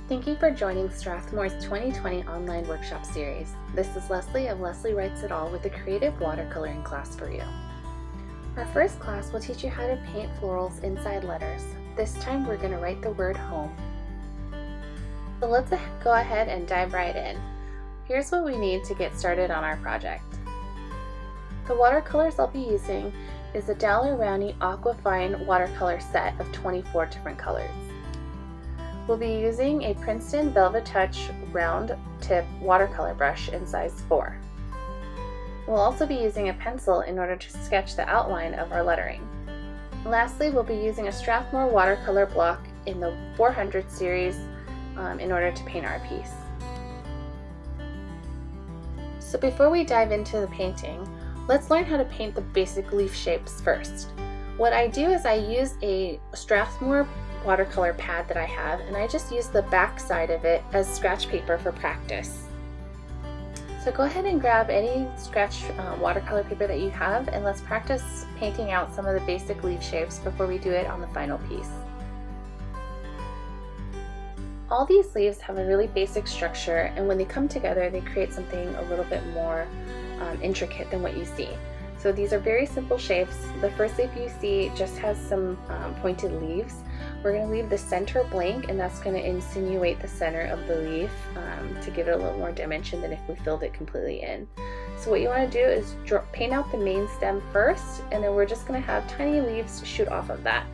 Thank you for joining Strathmore's 2020 online workshop series. This is Leslie of Leslie Writes It All with a creative watercoloring class for you. Our first class will teach you how to paint florals inside letters. This time we're going to write the word home. So let's go ahead and dive right in. Here's what we need to get started on our project. The watercolors I'll be using is the Daler-Rowney Aquafine watercolor set of 24 different colors. We'll be using a Princeton Velvet Touch round tip watercolor brush in size 4. We'll also be using a pencil in order to sketch the outline of our lettering. Lastly, we'll be using a Strathmore watercolor block in the 400 series in order to paint our piece. So before we dive into the painting, let's learn how to paint the basic leaf shapes first. What I do is I use a Strathmore watercolor pad that I have, and I just use the back side of it as scratch paper for practice. So go ahead and grab any scratch watercolor paper that you have, and let's practice painting out some of the basic leaf shapes before we do it on the final piece. All these leaves have a really basic structure, and when they come together they create something a little bit more intricate than what you see. So these are very simple shapes. The first leaf you see just has some pointed leaves. We're going to leave the center blank, and that's going to insinuate the center of the leaf to give it a little more dimension than if we filled it completely in. So what you want to do is paint out the main stem first, and then we're just going to have tiny leaves shoot off of that.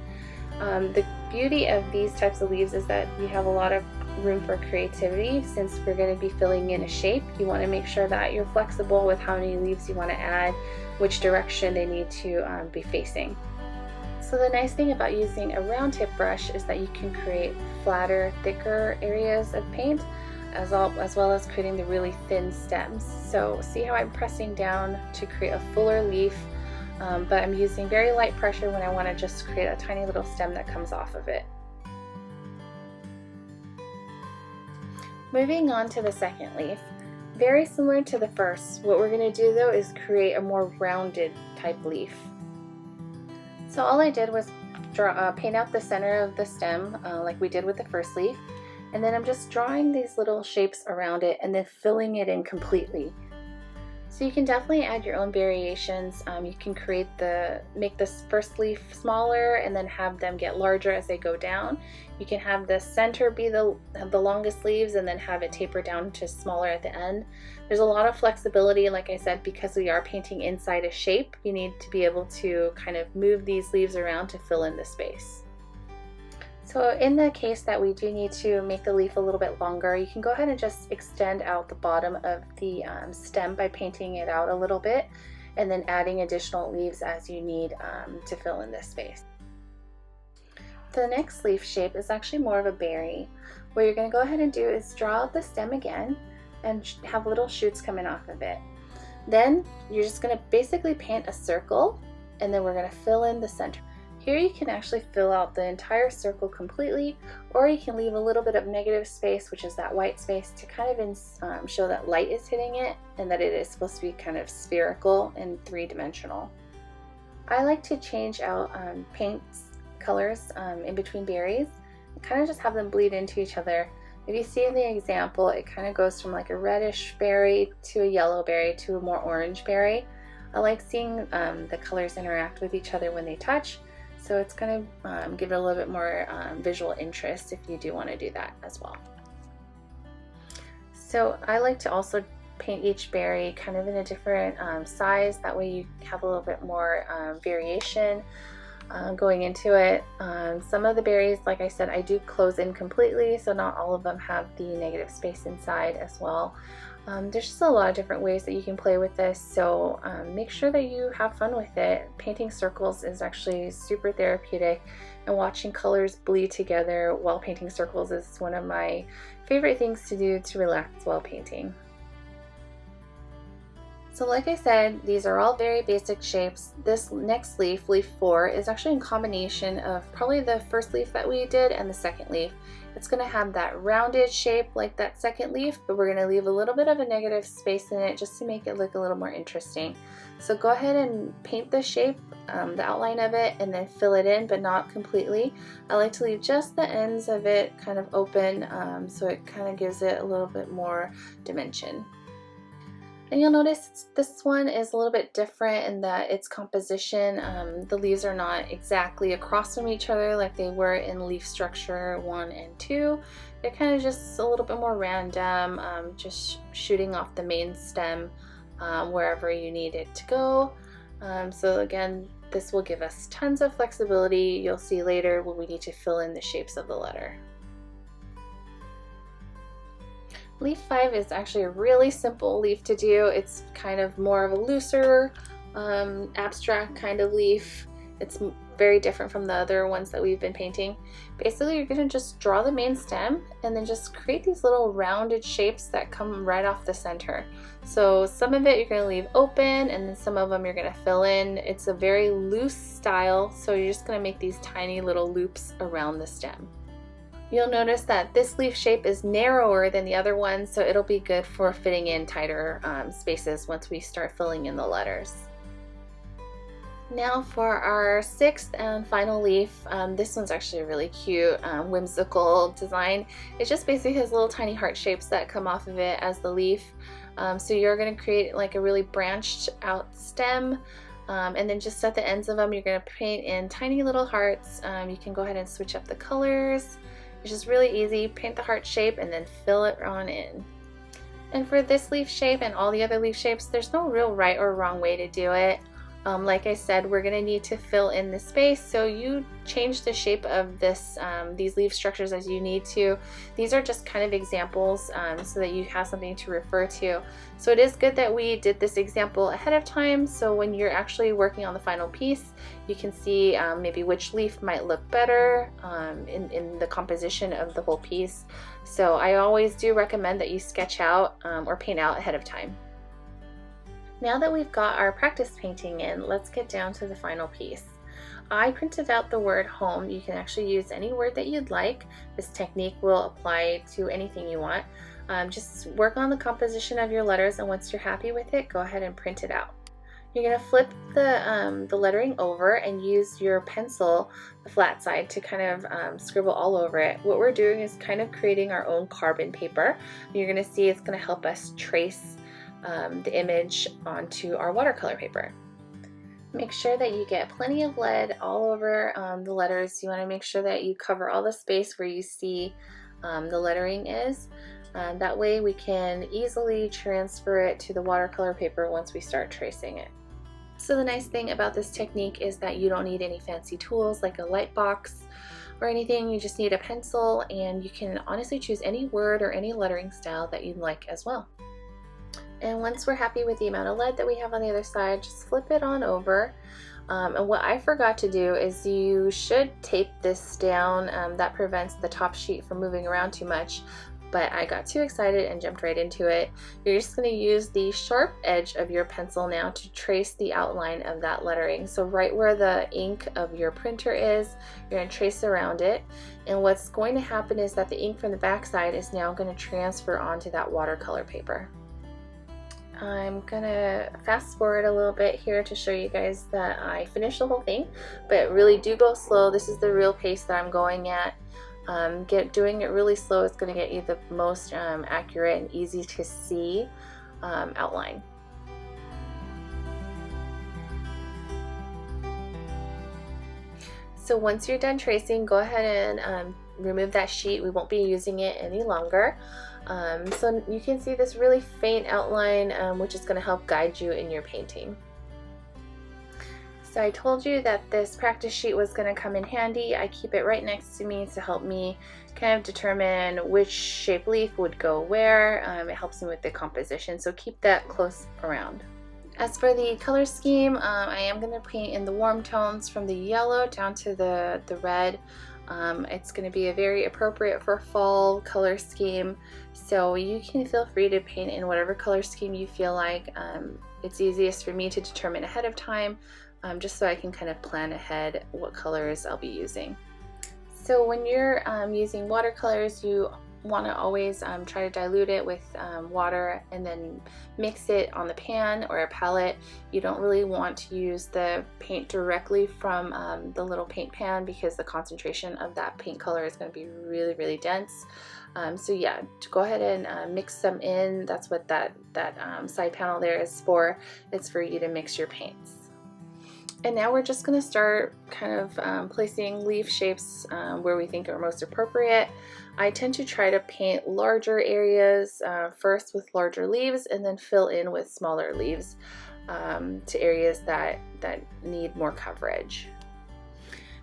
The beauty of these types of leaves is that you have a lot of room for creativity. Since we're going to be filling in a shape, you want to make sure that you're flexible with how many leaves you want to add, which direction they need to be facing. So the nice thing about using a round tip brush is that you can create flatter, thicker areas of paint as well as creating the really thin stems. So see how I'm pressing down to create a fuller leaf, but I'm using very light pressure when I want to just create a tiny little stem that comes off of it. Moving on to the second leaf. Very similar to the first, what we're going to do though is create a more rounded type leaf. So all I did was paint out the center of the stem like we did with the first leaf, and then I'm just drawing these little shapes around it and then filling it in completely. So you can definitely add your own variations. You can make this first leaf smaller and then have them get larger as they go down. You can have the center be the longest leaves and then have it taper down to smaller at the end. There's a lot of flexibility, like I said, because we are painting inside a shape. You need to be able to kind of move these leaves around to fill in the space. So in the case that we do need to make the leaf a little bit longer, you can go ahead and just extend out the bottom of the stem by painting it out a little bit and then adding additional leaves as you need to fill in this space. The next leaf shape is actually more of a berry. What you're going to go ahead and do is draw out the stem again and have little shoots coming off of it. Then you're just going to basically paint a circle, and then we're going to fill in the center. Here you can actually fill out the entire circle completely, or you can leave a little bit of negative space, which is that white space, to kind of show that light is hitting it and that it is supposed to be kind of spherical and three-dimensional. I like to change out paint colors in between berries and kind of just have them bleed into each other. If you see in the example, it kind of goes from like a reddish berry to a yellow berry to a more orange berry. I like seeing the colors interact with each other when they touch. So it's going to give it a little bit more visual interest if you do want to do that as well. So I like to also paint each berry kind of in a different size. That way you have a little bit more variation going into it. Some of the berries, like I said, I do close in completely, so not all of them have the negative space inside as well. There's just a lot of different ways that you can play with this, so make sure that you have fun with it. Painting circles is actually super therapeutic, and watching colors bleed together while painting circles is one of my favorite things to do to relax while painting. So like I said, these are all very basic shapes. This next leaf, leaf 4, is actually a combination of probably the first leaf that we did and the second leaf. It's going to have that rounded shape like that second leaf, but we're going to leave a little bit of a negative space in it just to make it look a little more interesting. So go ahead and paint the shape, the outline of it, and then fill it in, but not completely. I like to leave just the ends of it kind of open, so it kind of gives it a little bit more dimension. And you'll notice this one is a little bit different in that its composition, the leaves are not exactly across from each other like they were in leaf structure 1 and 2. They're kind of just a little bit more random, just shooting off the main stem wherever you need it to go. So again, this will give us tons of flexibility. You'll see later when we need to fill in the shapes of the letter. Leaf 5 is actually a really simple leaf to do. It's kind of more of a looser, abstract kind of leaf. It's very different from the other ones that we've been painting. Basically, you're going to just draw the main stem and then just create these little rounded shapes that come right off the center. So some of it you're going to leave open, and then some of them you're going to fill in. It's a very loose style, so you're just going to make these tiny little loops around the stem. You'll notice that this leaf shape is narrower than the other ones, so it'll be good for fitting in tighter spaces once we start filling in the letters. Now for our 6th and final leaf. This one's actually a really cute, whimsical design. It just basically has little tiny heart shapes that come off of it as the leaf. So you're going to create like a really branched out stem. And then just at the ends of them, you're going to paint in tiny little hearts. You can go ahead and switch up the colors. It's just really easy. Paint the heart shape and then fill it on in. And for this leaf shape and all the other leaf shapes, there's no real right or wrong way to do it. Like I said, we're going to need to fill in the space, so you change the shape of these leaf structures as you need to. These are just kind of examples so that you have something to refer to. So it is good that we did this example ahead of time, so when you're actually working on the final piece, you can see maybe which leaf might look better in the composition of the whole piece. So I always do recommend that you sketch out or paint out ahead of time. Now that we've got our practice painting in, let's get down to the final piece. I printed out the word home. You can actually use any word that you'd like. This technique will apply to anything you want. Just work on the composition of your letters, and once you're happy with it, go ahead and print it out. You're going to flip the lettering over and use your pencil, the flat side, to kind of scribble all over it. What we're doing is kind of creating our own carbon paper. You're going to see it's going to help us trace the image onto our watercolor paper. Make sure that you get plenty of lead all over the letters. You want to make sure that you cover all the space where you see the lettering is. That way we can easily transfer it to the watercolor paper once we start tracing it. So the nice thing about this technique is that you don't need any fancy tools like a light box or anything. You just need a pencil, and you can honestly choose any word or any lettering style that you'd like as well. And once we're happy with the amount of lead that we have on the other side, just flip it on over. And what I forgot to do is you should tape this down. That prevents the top sheet from moving around too much. But I got too excited and jumped right into it. You're just going to use the sharp edge of your pencil now to trace the outline of that lettering. So right where the ink of your printer is, you're going to trace around it. And what's going to happen is that the ink from the back side is now going to transfer onto that watercolor paper. I'm gonna fast forward a little bit here to show you guys that I finished the whole thing, but really do go slow. This is the real pace that I'm going at. Doing it really slow is going to get you the most accurate and easy to see outline. So once you're done tracing, go ahead and remove that sheet. We won't be using it any longer. So you can see this really faint outline, which is going to help guide you in your painting. So I told you that this practice sheet was going to come in handy. I keep it right next to me to help me kind of determine which shape leaf would go where. It helps me with the composition, so keep that close around. As for the color scheme, I am going to paint in the warm tones from the yellow down to the red. It's going to be a very appropriate for fall color scheme, so you can feel free to paint in whatever color scheme you feel like. It's easiest for me to determine ahead of time, just so I can kind of plan ahead what colors I'll be using. So when you're using watercolors, you want to always try to dilute it with water and then mix it on the pan or a palette. You don't really want to use the paint directly from the little paint pan because the concentration of that paint color is going to be really, really dense. So yeah, to go ahead and mix them in. That's what that side panel there is for. It's for you to mix your paints. And now we're just going to start kind of placing leaf shapes where we think are most appropriate. I tend to try to paint larger areas first with larger leaves and then fill in with smaller leaves to areas that need more coverage.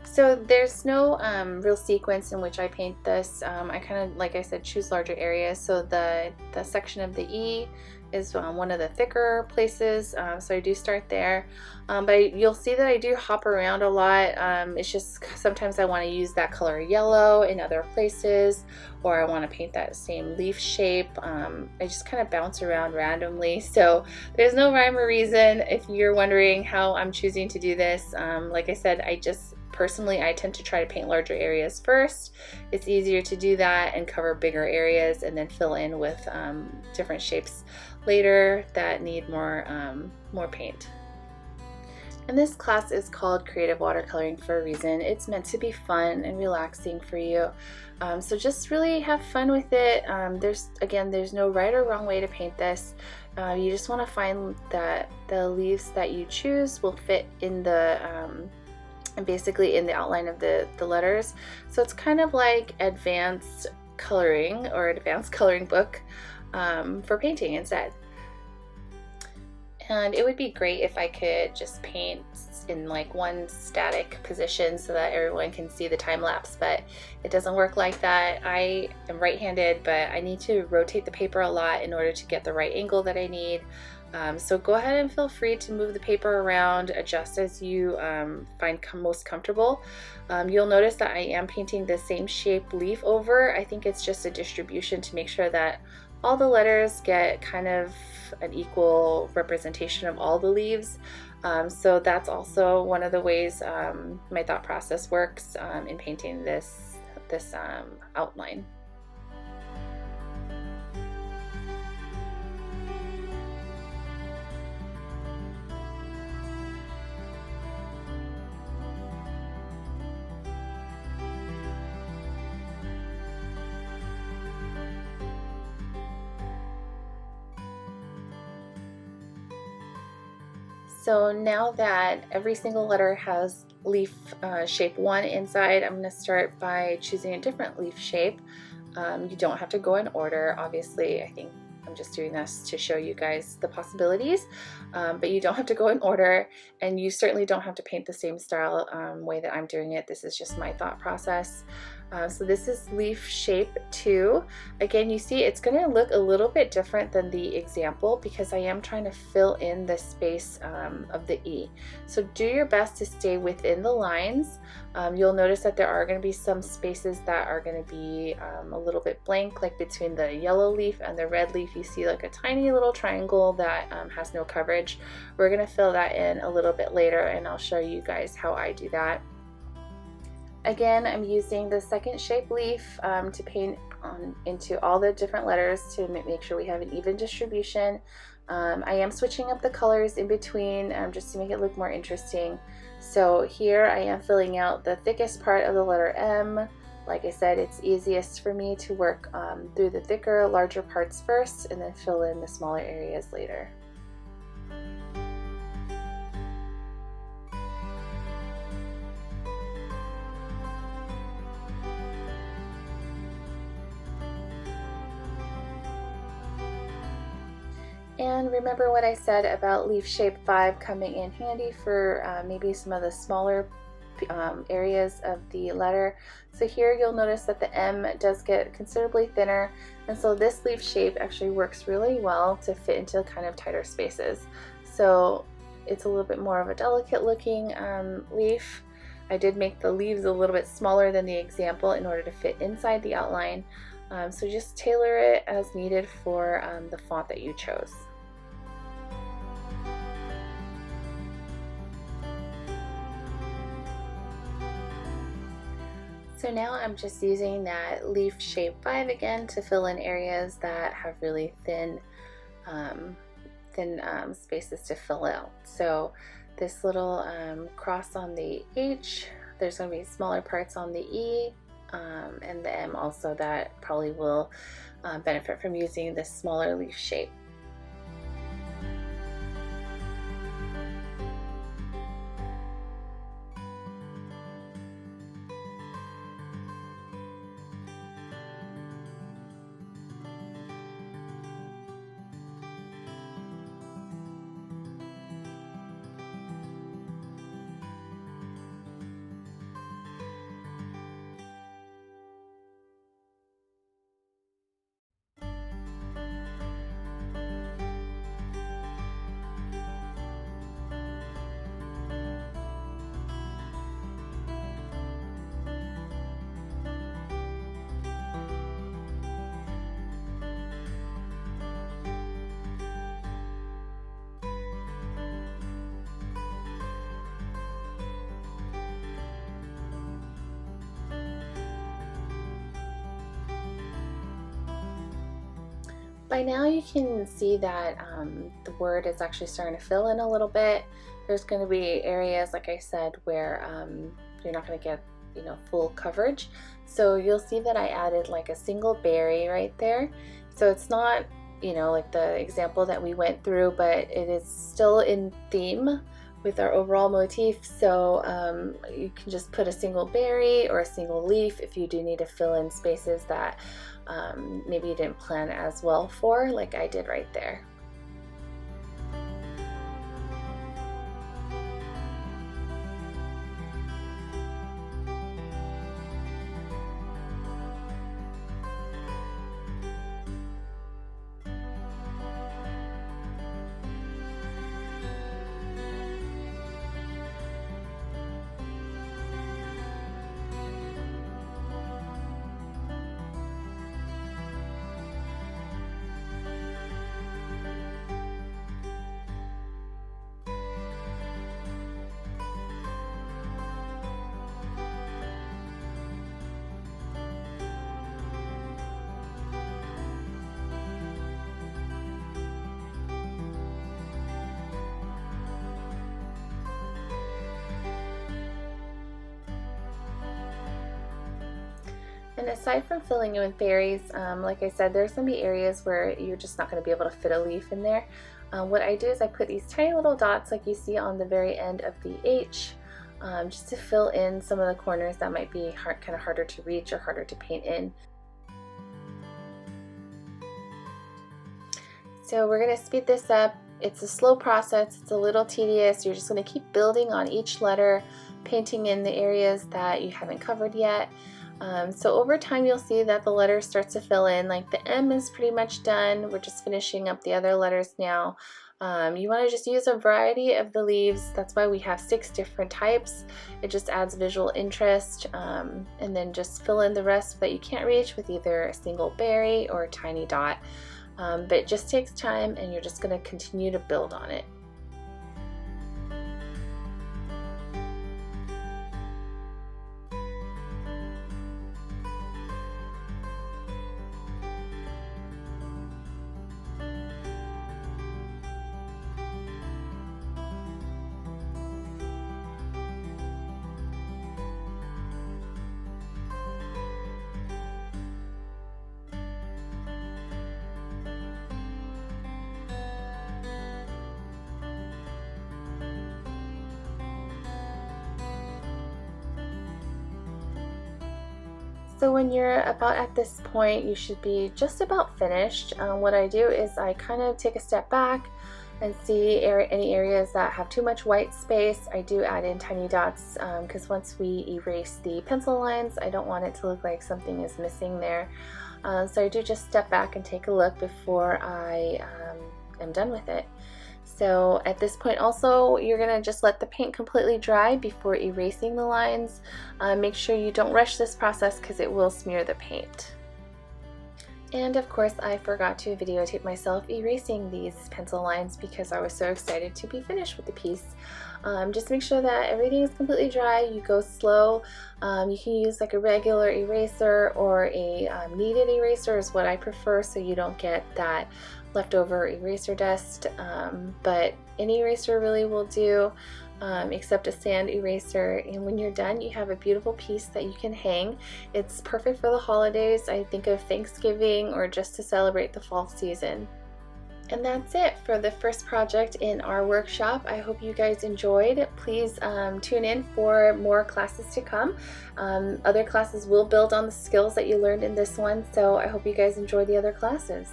So there's no real sequence in which I paint this. I kind of, like I said, choose larger areas. So the section of the E is one of the thicker places, so I do start there. But you'll see that I do hop around a lot. It's just sometimes I want to use that color yellow in other places, or I want to paint that same leaf shape. I just kind of bounce around randomly, so there's no rhyme or reason. If you're wondering how I'm choosing to do this, like I said, personally, I tend to try to paint larger areas first. It's easier to do that and cover bigger areas and then fill in with different shapes later that need more paint. And this class is called Creative Watercoloring for a reason. It's meant to be fun and relaxing for you. So just really have fun with it. There's no right or wrong way to paint this. You just want to find that the leaves that you choose will fit in the basically in the outline of the letters. So it's kind of like advanced coloring or advanced coloring book for painting instead. And it would be great if I could just paint in like one static position so that everyone can see the time lapse, but it doesn't work like that. I am right-handed, but I need to rotate the paper a lot in order to get the right angle that I need. So go ahead and feel free to move the paper around, adjust as you find most comfortable. You'll notice that I am painting the same shape leaf over. I think it's just a distribution to make sure that all the letters get kind of an equal representation of all the leaves. So that's also one of the ways my thought process works in painting this outline. So now that every single letter has leaf shape 1 inside, I'm going to start by choosing a different leaf shape. You don't have to go in order, obviously. I think I'm just doing this to show you guys the possibilities, but you don't have to go in order, and you certainly don't have to paint the same style way that I'm doing it. This is just my thought process. So this is leaf shape 2. Again, you see it's going to look a little bit different than the example because I am trying to fill in the space of the E. So do your best to stay within the lines. You'll notice that there are going to be some spaces that are going to be a little bit blank, like between the yellow leaf and the red leaf. You see like a tiny little triangle that has no coverage. We're going to fill that in a little bit later, and I'll show you guys how I do that. Again, I'm using the second shape leaf to paint into all the different letters to make sure we have an even distribution. I am switching up the colors in between just to make it look more interesting. So here I am filling out the thickest part of the letter M. Like I said, it's easiest for me to work through the thicker, larger parts first and then fill in the smaller areas later. And remember what I said about leaf shape 5 coming in handy for maybe some of the smaller areas of the letter. So here you'll notice that the M does get considerably thinner, and so this leaf shape actually works really well to fit into kind of tighter spaces. So it's a little bit more of a delicate looking leaf. I did make the leaves a little bit smaller than the example in order to fit inside the outline. So just tailor it as needed for the font that you chose. So now I'm just using that leaf shape 5 again to fill in areas that have really thin spaces to fill out. So this little cross on the H, there's going to be smaller parts on the E and the M also that probably will benefit from using this smaller leaf shape. By now you can see that the word is actually starting to fill in a little bit. There's going to be areas, like I said, where you're not going to get full coverage. So you'll see that I added like a single berry right there. So it's not like the example that we went through, but it is still in theme with our overall motif. So you can just put a single berry or a single leaf if you do need to fill in spaces that maybe you didn't plan as well for, like I did right there. And aside from filling in with berries, like I said, there's going to be areas where you're just not going to be able to fit a leaf in there. What I do is I put these tiny little dots like you see on the very end of the H, just to fill in some of the corners that might be kind of harder to reach or harder to paint in. So we're going to speed this up. It's a slow process, it's a little tedious. You're just going to keep building on each letter, painting in the areas that you haven't covered yet. So over time you'll see that the letters start to fill in. Like the M is pretty much done. We're just finishing up the other letters now. You want to just use a variety of the leaves. That's why we have 6 different types. It just adds visual interest, and then just fill in the rest that you can't reach with either a single berry or a tiny dot. But it just takes time, and you're just going to continue to build on it. So when you're about at this point, you should be just about finished. What I do is I kind of take a step back and see any areas that have too much white space. I do add in tiny dots because once we erase the pencil lines, I don't want it to look like something is missing there. So I do just step back and take a look before I am done with it. So at this point also, you're going to just let the paint completely dry before erasing the lines. Make sure you don't rush this process because it will smear the paint. And of course, I forgot to videotape myself erasing these pencil lines because I was so excited to be finished with the piece. Just make sure that everything is completely dry. You go slow. You can use like a regular eraser or a kneaded eraser is what I prefer, so you don't get that leftover eraser dust. But any eraser really will do. Except a sand eraser, and when you're done you have a beautiful piece that you can hang. It's perfect for the holidays. I think of Thanksgiving or just to celebrate the fall season. And that's it for the first project in our workshop. I hope you guys enjoyed. Please tune in for more classes to come. Other classes will build on the skills that you learned in this one, so I hope you guys enjoy the other classes.